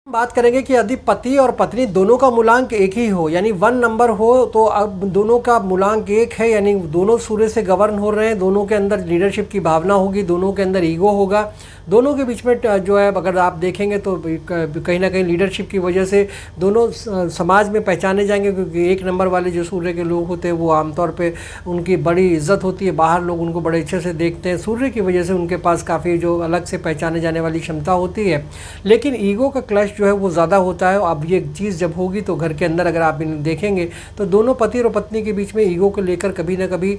बात करेंगे कि यदि पति और पत्नी दोनों का मूलांक एक ही हो यानी 1 नंबर हो तो अब दोनों का मूलांक एक है यानी दोनों सूर्य से गवर्न हो रहे हैं, दोनों के अंदर लीडरशिप की भावना होगी, दोनों के अंदर ईगो होगा, दोनों के बीच में जो है अगर आप देखेंगे तो कहीं ना कहीं लीडरशिप की वजह से दोनों समाज में पहचाने जाएंगे, क्योंकि 1 नंबर वाले जो सूर्य के लोग होते हैं वो आमतौर पे उनकी बड़ी इज्जत होती है, बाहर लोग उनको बड़े अच्छे से देखते हैं, सूर्य की वजह से उनके पास काफ़ी जो अलग से पहचाने जाने वाली क्षमता होती है। लेकिन ईगो का क्लैश जो है वो ज़्यादा होता है। अब ये चीज़ जब होगी तो घर के अंदर अगर आप देखेंगे तो दोनों पति और पत्नी के बीच में ईगो को लेकर कभी ना कभी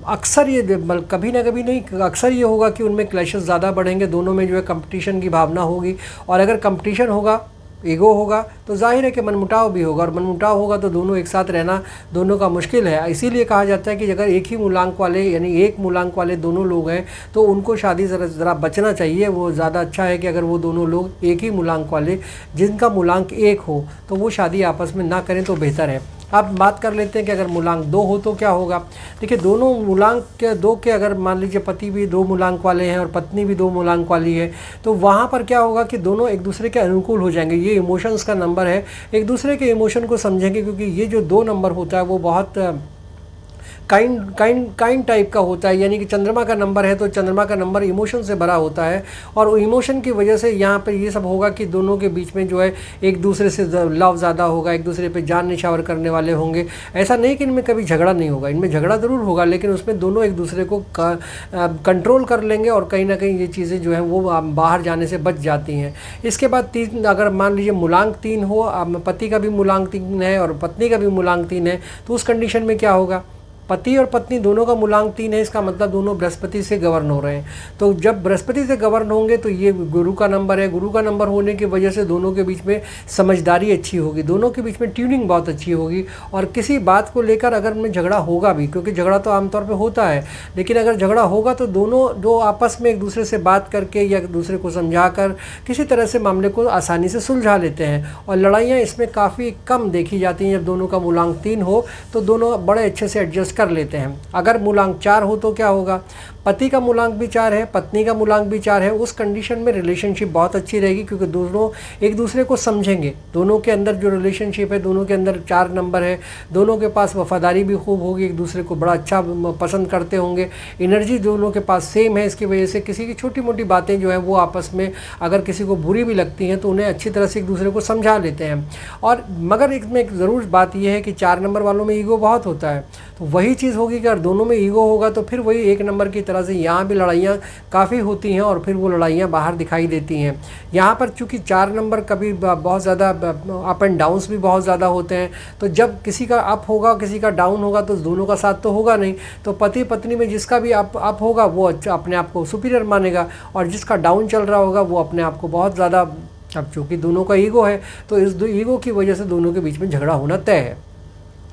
अक्सर ये कभी ना कभी नहीं अक्सर ये होगा कि उनमें क्लैशेस ज़्यादा बढ़ेंगे, दोनों में जो है कंपटीशन की भावना होगी, और अगर कंपटीशन होगा, ईगो होगा, तो जाहिर है कि मनमुटाव भी होगा, और मनमुटाव होगा तो दोनों एक साथ रहना दोनों का मुश्किल है। इसीलिए कहा जाता है कि अगर एक ही मूलांक वाले यानी एक मूलांक वाले दोनों लोग हैं तो उनको शादी ज़रा बचना चाहिए। वो ज़्यादा अच्छा है कि अगर वो दोनों लोग एक ही मूलांक वाले जिनका मूलांक 1 हो तो वो शादी आपस में ना करें तो बेहतर है। अब बात कर लेते हैं कि अगर मूलांक 2 हो तो क्या होगा। देखिए, दोनों मूलांक के 2 के अगर मान लीजिए पति भी 2 मूलांक वाले हैं और पत्नी भी 2 मूलांक वाली है तो वहाँ पर क्या होगा कि दोनों एक दूसरे के अनुकूल हो जाएंगे। ये इमोशंस का नंबर है, एक दूसरे के इमोशन को समझेंगे, क्योंकि ये जो 2 नंबर होता है वो बहुत काइंड टाइप का होता है, यानी कि चंद्रमा का नंबर है तो चंद्रमा का नंबर इमोशन से भरा होता है, और इमोशन की वजह से यहाँ पर ये सब होगा कि दोनों के बीच में जो है एक दूसरे से लव ज़्यादा होगा, एक दूसरे पे जान निछावर करने वाले होंगे। ऐसा नहीं कि इनमें कभी झगड़ा नहीं होगा, इनमें झगड़ा ज़रूर होगा, लेकिन उसमें दोनों एक दूसरे को कंट्रोल कर लेंगे, और कहीं ना कहीं ये चीज़ें जो हैं वो बाहर जाने से बच जाती हैं। इसके बाद 3 अगर मान लीजिए मूलांक 3 हो, पति का भी मूलांक 3 है और पत्नी का भी मूलांक 3 है, तो उस कंडीशन में क्या होगा, पति और पत्नी दोनों का मूलांक 3 है, इसका मतलब दोनों बृहस्पति से गवर्न हो रहे हैं। तो जब बृहस्पति से गवर्न होंगे तो ये गुरु का नंबर है, गुरु का नंबर होने की वजह से दोनों के बीच में समझदारी अच्छी होगी, दोनों के बीच में ट्यूनिंग बहुत अच्छी होगी, और किसी बात को लेकर अगर उनमें झगड़ा होगा भी, क्योंकि झगड़ा तो आमतौर पर होता है, लेकिन अगर झगड़ा होगा तो दोनों जो आपस में एक दूसरे से बात करके या एक दूसरे को समझा कर किसी तरह से मामले को आसानी से सुलझा लेते हैं, और लड़ाइयाँ इसमें काफ़ी कम देखी जाती हैं। जब दोनों का मूलांक 3 हो तो दोनों बड़े अच्छे से एडजस्ट कर लेते हैं। अगर मूलांक 4 हो तो क्या होगा, पति का मूलांक भी 4 है, पत्नी का मूलांक भी 4 है, उस कंडीशन में रिलेशनशिप बहुत अच्छी रहेगी, क्योंकि दोनों एक दूसरे को समझेंगे, दोनों के अंदर जो रिलेशनशिप है, दोनों के अंदर 4 नंबर है, दोनों के पास वफादारी भी खूब होगी, एक दूसरे को बड़ा अच्छा पसंद करते होंगे, एनर्जी दोनों के पास सेम है, इसकी वजह से किसी की छोटी मोटी बातें जो है वो आपस में अगर किसी को बुरी भी लगती हैं तो उन्हें अच्छी तरह से एक दूसरे को समझा लेते हैं। और मगर इसमें एक ज़रूर बात यह है कि 4 नंबर वालों में ईगो बहुत होता है, तो वही चीज़ होगी कि अगर दोनों में ईगो होगा तो फिर वही 1 नंबर की तरह से यहाँ भी लड़ाइयाँ काफ़ी होती हैं, और फिर वो लड़ाइयाँ बाहर दिखाई देती हैं। यहाँ पर चूँकि 4 नंबर कभी बहुत ज़्यादा अप एंड डाउन्स भी बहुत ज़्यादा होते हैं, तो जब किसी का अप होगा किसी का डाउन होगा तो दोनों का साथ तो होगा नहीं, तो पति पत्नी में जिसका भी अप होगा वो अपने आप को सुपीरियर मानेगा, और जिसका डाउन चल रहा होगा वो अपने आप को बहुत ज़्यादा, अब चूँकि दोनों का ईगो है तो इस ईगो की वजह से दोनों के बीच में झगड़ा होना तय है।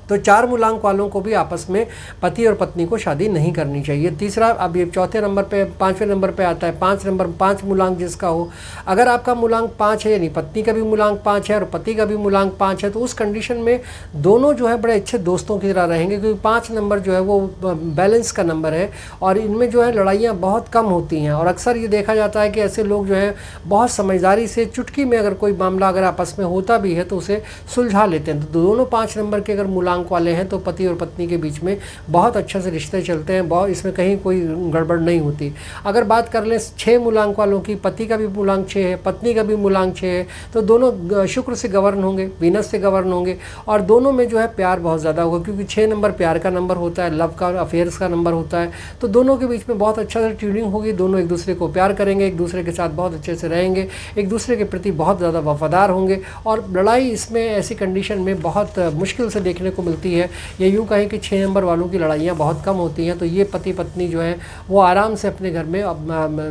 तो 4 मूलांक वालों को भी आपस में पति और पत्नी को शादी नहीं करनी चाहिए। तीसरा, अब ये 4थे नंबर पे 5वें नंबर पे आता है 5 मूलांक जिसका हो, अगर आपका मूलांक 5 है यानी पत्नी का भी मूलांक 5 है और पति का भी मूलांक 5 है, तो उस कंडीशन में दोनों जो है बड़े अच्छे दोस्तों की तरह रहेंगे, क्योंकि 5 नंबर जो है वो बैलेंस का नंबर है, और इनमें जो है लड़ाइयाँ बहुत कम होती हैं, और अक्सर ये देखा जाता है कि ऐसे लोग जो हैं बहुत समझदारी से चुटकी में अगर कोई मामला अगर आपस में होता भी है तो उसे सुलझा लेते हैं। तो दोनों 5 नंबर के अगर मूलांक वाले हैं तो पति और पत्नी के बीच में बहुत अच्छे से रिश्ते चलते हैं, बहुत इसमें कहीं कोई गड़बड़ नहीं होती। अगर बात कर लें 6 मूलांक वालों की, पति का भी मूलांक 6 है, पत्नी का भी मूलांक 6 है, तो दोनों शुक्र से गवर्न होंगे, वीनस से गवर्न होंगे, और दोनों में जो है प्यार बहुत ज़्यादा होगा, क्योंकि 6 नंबर प्यार का नंबर होता है, लव का, अफेयर्स का नंबर होता है, तो दोनों के बीच में बहुत अच्छा से ट्यूनिंग होगी, दोनों एक दूसरे को प्यार करेंगे, एक दूसरे के साथ बहुत अच्छे से रहेंगे, एक दूसरे के प्रति बहुत ज़्यादा वफादार होंगे, और लड़ाई इसमें ऐसी कंडीशन में बहुत मुश्किल से देखने को मिलती है। ये यूँ कहें कि 6 नंबर वालों की लड़ाइयाँ बहुत कम होती हैं, तो ये पति पत्नी जो है वो आराम से अपने घर में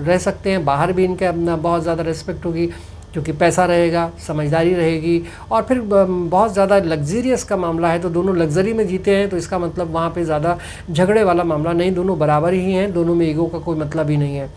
रह सकते हैं, बाहर भी इनके बहुत ज़्यादा रिस्पेक्ट होगी, क्योंकि पैसा रहेगा, समझदारी रहेगी, और फिर बहुत ज़्यादा लग्जरियस का मामला है तो दोनों लग्जरी में जीते हैं, तो इसका मतलब वहाँ पे ज़्यादा झगड़े वाला मामला नहीं, दोनों बराबर ही हैं, दोनों में ईगो का कोई मतलब ही नहीं है।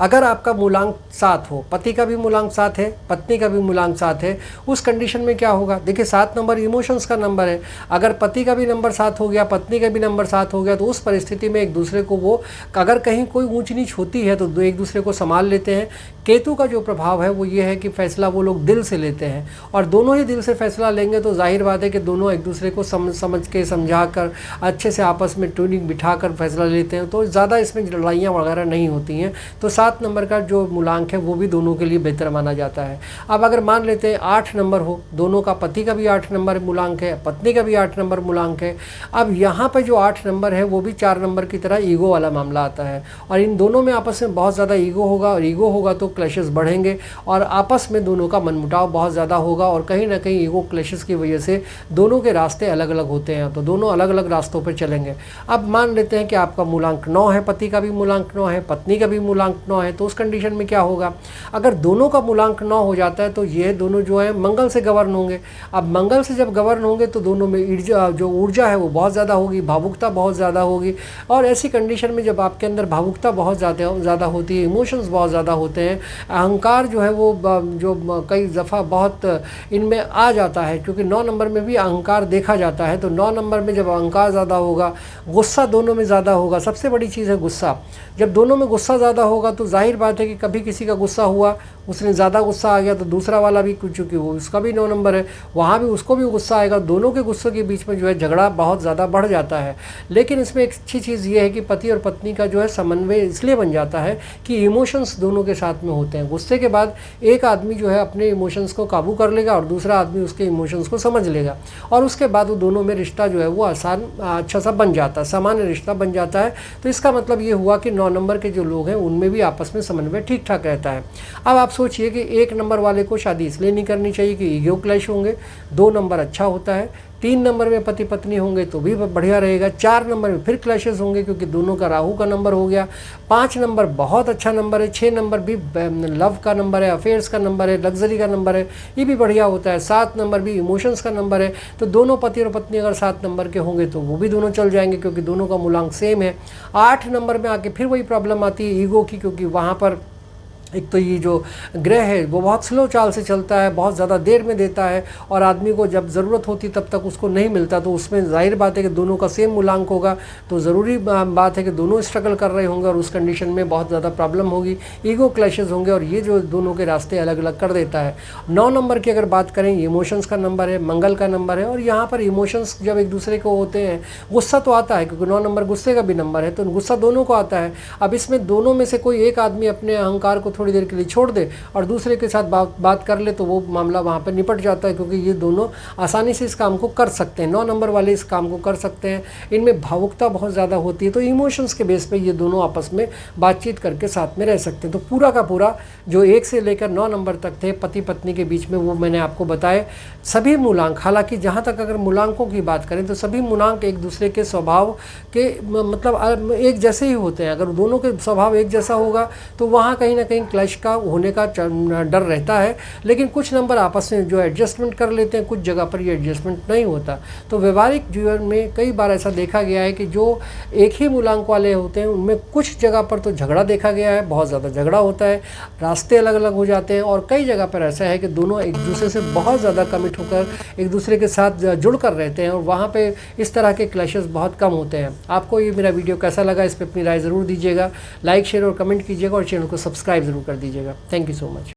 अगर आपका मूलांक 7 हो, पति का भी मूलांक 7 है, पत्नी का भी मूलांक 7 है, उस कंडीशन में क्या होगा? देखिए 7 नंबर इमोशंस का नंबर है। अगर पति का भी नंबर 7 हो गया, पत्नी का भी नंबर 7 हो गया, तो उस परिस्थिति में एक दूसरे को वो, अगर कहीं कोई ऊंच नीच होती है तो एक दूसरे को संभाल लेते हैं। केतु का जो प्रभाव है वो ये है कि फैसला वो लोग दिल से लेते हैं, और दोनों ही दिल से फैसला लेंगे तो जाहिर बात है कि दोनों एक दूसरे को समझ के, समझा कर, अच्छे से आपस में ट्यूनिंग बिठा कर फैसला लेते हैं, तो ज़्यादा इसमें लड़ाइयाँ वगैरह नहीं होती हैं। तो 7 नंबर का जो मूलांक है वो भी दोनों के लिए बेहतर माना जाता है। अब अगर मान लेते हैं 8 नंबर हो, दोनों का, पति का भी 8 नंबर मूलांक है, पत्नी का भी 8 नंबर मूलांक है। अब यहाँ पर जो 8 नंबर है वो भी 4 नंबर की तरह ईगो वाला मामला आता है, और इन दोनों में आपस में बहुत ज़्यादा ईगो होगा, और ईगो होगा तो क्लैशेस बढ़ेंगे, और आपस में दोनों का मनमुटाव बहुत ज़्यादा होगा, और कहीं ना कहीं ईगो क्लैशेस की वजह से दोनों के रास्ते अलग अलग होते हैं, तो दोनों अलग अलग रास्तों पर चलेंगे। अब मान लेते हैं कि आपका मूलांक 9 है, पति का भी मूलांक 9 है, पत्नी का भी मूलांक 9 है, तो उस कंडीशन में क्या होगा? अगर दोनों का मूलांक 9 हो जाता है तो ये दोनों जो है मंगल से गवर्न होंगे। अब मंगल से जब गवर्न होंगे तो दोनों में ऊर्जा है वो बहुत ज़्यादा होगी, भावुकता बहुत ज़्यादा होगी, और ऐसी कंडीशन में जब आपके अंदर भावुकता बहुत ज़्यादा होती है, इमोशंस बहुत ज़्यादा होते हैं, अहंकार जो है वो जो कई दफ़ा बहुत इनमें आ जाता है, क्योंकि 9 नंबर में भी अहंकार देखा जाता है। तो 9 नंबर में जब अहंकार ज़्यादा होगा, गुस्सा दोनों में ज़्यादा होगा, सबसे बड़ी चीज़ है गुस्सा। जब दोनों में गुस्सा ज़्यादा होगा तो जाहिर बात है कि कभी किसी का गुस्सा हुआ, उसने ज़्यादा गुस्सा आ गया तो दूसरा वाला भी, चूँकि वो उसका भी 9 नंबर है, वहाँ भी उसको भी गुस्सा आएगा, दोनों के गुस्से के बीच में जो है झगड़ा बहुत ज़्यादा बढ़ जाता है। लेकिन इसमें एक अच्छी चीज़ ये है कि पति और पत्नी का जो है समन्वय इसलिए बन जाता है कि इमोशंस दोनों के साथ में होते हैं। गुस्से के बाद एक आदमी जो है अपने इमोशंस को काबू कर लेगा और दूसरा आदमी उसके इमोशंस को समझ लेगा, और उसके बाद वो दोनों में रिश्ता जो है वो आसान, अच्छा सा बन जाता है, सामान्य रिश्ता बन जाता है। तो इसका मतलब ये हुआ कि 9 नंबर के जो लोग हैं उनमें भी आपस में समन्वय ठीक ठाक रहता है। अब आप सोचिए कि 1 नंबर वाले को शादी इसलिए नहीं करनी चाहिए कि ईगो क्लैश होंगे, 2 नंबर अच्छा होता है, 3 नंबर में पति पत्नी होंगे तो भी बढ़िया रहेगा, 4 नंबर में फिर क्लैशेस होंगे क्योंकि दोनों का राहु का नंबर हो गया, 5 नंबर बहुत अच्छा नंबर है, 6 नंबर भी लव का नंबर है, अफेयर्स का नंबर है, लग्जरी का नंबर है, ये भी बढ़िया होता है, 7 नंबर भी इमोशंस का नंबर है। तो दोनों पति और पत्नी अगर 7 नंबर के होंगे तो वो भी दोनों चल जाएंगे क्योंकि दोनों का मूलांक सेम है। 8 नंबर में आके फिर वही प्रॉब्लम आती है ईगो की, क्योंकि वहाँ पर एक तो ये जो ग्रह है वो बहुत स्लो चाल से चलता है, बहुत ज़्यादा देर में देता है, और आदमी को जब ज़रूरत होती तब तक उसको नहीं मिलता, तो उसमें जाहिर बात है कि दोनों का सेम मूलांक होगा, तो ज़रूरी बात है कि दोनों स्ट्रगल कर रहे होंगे और उस कंडीशन में बहुत ज़्यादा प्रॉब्लम होगी, ईगो क्लैशेस होंगे, और ये जो दोनों के रास्ते अलग अलग कर देता है। 9 नंबर की अगर बात करें, इमोशंस का नंबर है, मंगल का नंबर है, और यहाँ पर इमोशंस जब एक दूसरे को होते हैं, गुस्सा तो आता है क्योंकि 9 नंबर गुस्से का भी नंबर है, तो गुस्सा दोनों को आता है। अब इसमें दोनों में से कोई एक आदमी अपने अहंकार को थोड़ी देर के लिए छोड़ दे और दूसरे के साथ बात कर ले तो वो मामला वहाँ पर निपट जाता है, क्योंकि ये दोनों आसानी से इस काम को कर सकते हैं, 9 नंबर वाले इस काम को कर सकते हैं। इनमें भावुकता बहुत ज़्यादा होती है, तो इमोशंस के बेस पे ये दोनों आपस में बातचीत करके साथ में रह सकते हैं। तो पूरा का पूरा जो 1 से लेकर 9 नंबर तक थे पति पत्नी के बीच में, वो मैंने आपको बताए सभी मूलांक। हालांकि जहाँ तक अगर मूलांकों की बात करें तो सभी मूलांक एक दूसरे के स्वभाव के मतलब एक जैसे ही होते हैं। अगर दोनों के स्वभाव एक जैसा होगा तो वहाँ कहीं ना कहीं क्लैश का होने का डर रहता है, लेकिन कुछ नंबर आपस में जो एडजस्टमेंट कर लेते हैं, कुछ जगह पर ये एडजस्टमेंट नहीं होता। तो व्यवहारिक जीवन में कई बार ऐसा देखा गया है कि जो एक ही मूलांक वाले होते हैं उनमें कुछ जगह पर तो झगड़ा देखा गया है, बहुत ज़्यादा झगड़ा होता है, रास्ते अलग अलग हो जाते हैं, और कई जगह पर ऐसा है कि दोनों एक दूसरे से बहुत ज़्यादा कमिट होकर एक दूसरे के साथ जुड़ कर रहते हैं, और वहाँ पे इस तरह के क्लैशेस बहुत कम होते हैं। आपको ये मेरा वीडियो कैसा लगा, इस पर अपनी राय ज़रूर दीजिएगा, लाइक शेयर और कमेंट कीजिएगा, और चैनल को सब्सक्राइब ज़रूर कर दीजिएगा। Thank you so much.